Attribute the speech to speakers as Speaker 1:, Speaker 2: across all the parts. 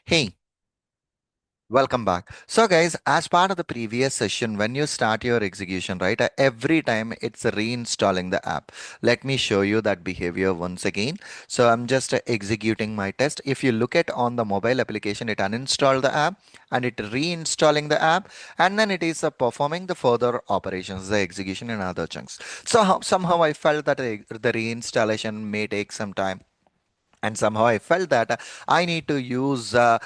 Speaker 1: Hey, welcome back. So, guys, as part of the previous session, when you start your execution, right, every time it's reinstalling the app. Let me show you that behavior once again. So, I'm just executing my test. If you look at on the mobile application, it uninstalled the app and it reinstalling the app, and then it is performing the further operations, the execution and other chunks. So, somehow I felt that the reinstallation may take some time, and somehow I felt that I need to use the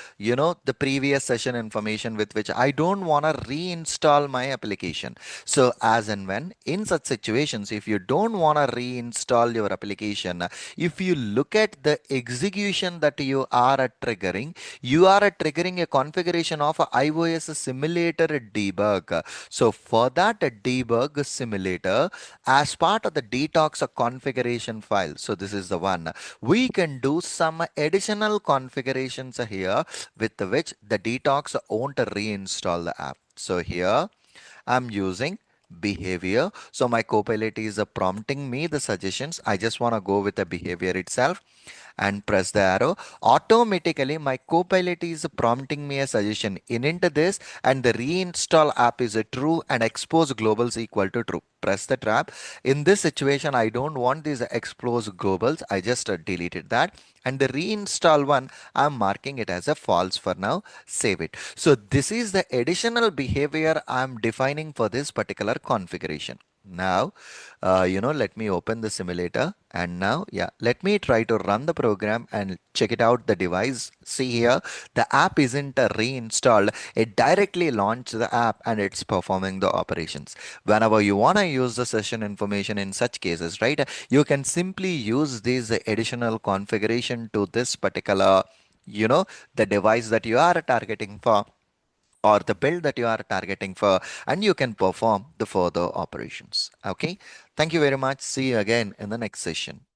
Speaker 1: previous session information with which I don't want to reinstall my application. So as and when in such situations, if you don't want to reinstall your application, if you look at the execution that you are triggering, you are triggering a configuration of a iOS simulator debug. So for that debug simulator, as part of the detox configuration file, so this is the one, we can do some additional configurations here with which the detox won't reinstall the app. So here I'm using behavior. So my copilot is prompting me the suggestions. I just want to go with the behavior itself and press the arrow. Automatically, my copilot is prompting me a suggestion. Init this, and the reinstall app is a true and expose globals equal to true. Press the tab. In this situation, I don't want these expose globals. I just deleted that. And the reinstall one, I'm marking it as a false for now. Save it. So this is the additional behavior I'm defining for this particular configuration. Now, let me open the simulator, and now, yeah, let me try to run the program and check it out the device. See here, the app isn't reinstalled. It directly launched the app and it's performing the operations. Whenever you want to use the session information in such cases, right, you can simply use this additional configuration to this particular, you know, the device that you are targeting for, or the build that you are targeting for, and you can perform the further operations. Okay. Thank you very much. See you again in the next session.